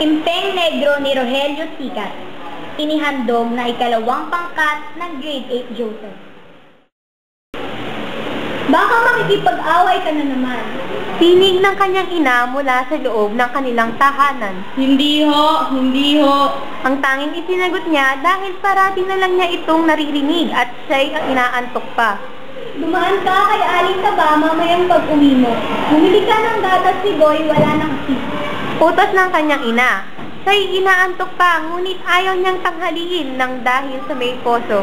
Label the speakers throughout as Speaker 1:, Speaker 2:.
Speaker 1: Impeng Negro ni Rogelio Sicat, inihandog na ikalawang pangkat ng Grade 8 Joseph. Baka makikipag-away ka na naman.
Speaker 2: Tinig ng kanyang ina mula sa loob ng kanilang tahanan.
Speaker 3: Hindi ho, hindi ho.
Speaker 2: Ang tanging isinagot niya dahil parati na lang niya itong naririnig at siya'y inaantok pa.
Speaker 1: Dumaan ka kay Aling Taba mamayang pag-uwi mo. Bumili ka ng gatas si Boy, wala nang kasi.
Speaker 2: Utos ng kanyang ina. Siya'y inaantok pa, ngunit ayaw niyang tanghaliin ng dahil sa may poso.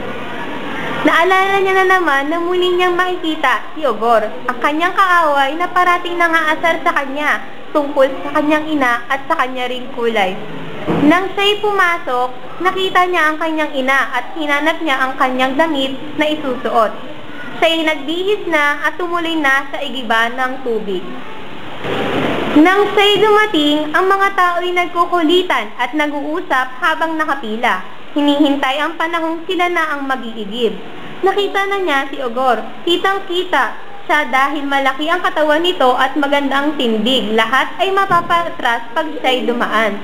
Speaker 2: Naalala niya na naman na muli niyang makikita si Ogor, ang kanyang kaaway na parating nangaasar sa kanya tungkol sa kanyang ina at sa kanya ring kulay. Nang siya'y pumasok, nakita niya ang kanyang ina at hinanap niya ang kanyang damit na isusuot. Siya'y nagbihis na at tumuloy na sa igiba ng tubig. Nang siya'y dumating, ang mga tao'y nagkukulitan at nag-uusap habang nakapila. Hinihintay ang panahong sila na ang mag-iigib. Nakita na niya si Ogor. Kitang-kita siya dahil malaki ang katawan nito at maganda ang tindig. Lahat ay mapapatras pag siya'y dumaan.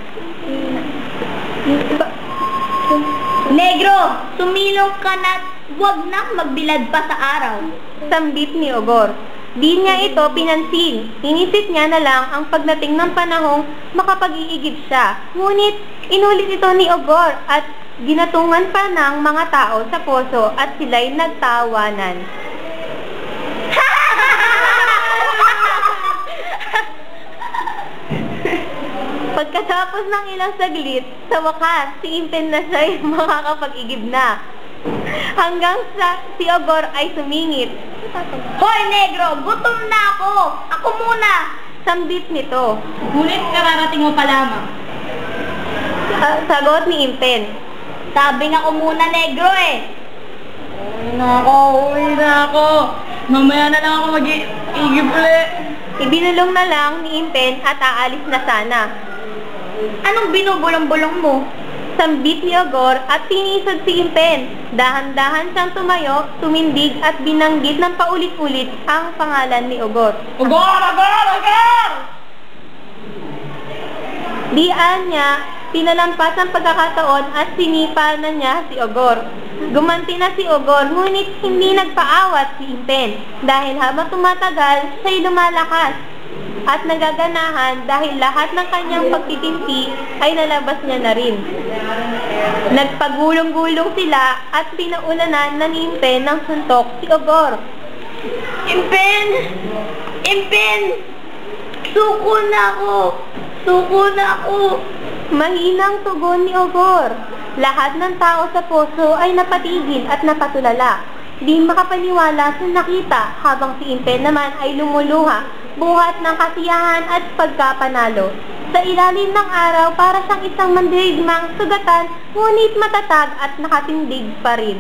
Speaker 1: Negro, sumilong ka na, huwag na magbilad pa sa araw.
Speaker 2: Sambit ni Ogor. Di niya ito pinansin. Inisip niya na lang ang pagdating ng panahong makapag-iigib siya. Ngunit inulit ito ni Ogor at ginatungan pa ng mga tao sa poso at sila'y nagtawanan. Pagkatapos ng ilang saglit, sa wakas, si Impen na siya'y makakapag-igib na. Hanggang sa si Ogor ay sumingit.
Speaker 1: Hoy, Negro! Gutom na ako! Ako muna!
Speaker 2: Sambit nito.
Speaker 3: Ngunit kararating mo pa lamang.
Speaker 2: Sagot ni Impen.
Speaker 1: Sabi nga ko muna, Negro eh!
Speaker 3: Uwi na ako. Mamaya na lang ako mag-iigib ulit.
Speaker 2: Ibinulong na lang ni Impen at aalis na sana.
Speaker 1: Anong binubulong-bulong mo?
Speaker 2: Sambit ni Ogor at tinisod si Impen. Dahan-dahan siyang tumayo, tumindig at binanggit ng paulit-ulit ang pangalan ni Ogor.
Speaker 3: Ogor! Ogor! Ogor!
Speaker 2: Diyan niya, pinalampas ang pagkakataon at sinipa na niya si Ogor. Gumanti na si Ogor, ngunit hindi nagpaawat si Impen dahil habang tumatagal, siya'y lumalakas at nagaganahan dahil lahat ng kanyang pagtitimpi ay nalabas niya na rin. Nagpagulong-gulong sila at pinaulanan na ni Impen ng suntok si Ogor.
Speaker 1: Impen! Impen! Suko na ako! Suko na ako!
Speaker 2: Mahinang tugon ni Ogor. Lahat ng tao sa poso ay napatigil at napatulala. Di makapaniwala sa nakita habang si Impen naman ay lumuluha, buhat ng kasiyahan at pagkapanalo. Sa ilalim ng araw para siyang isang mandirigmang sugatan, ngunit matatag at nakatindig pa rin.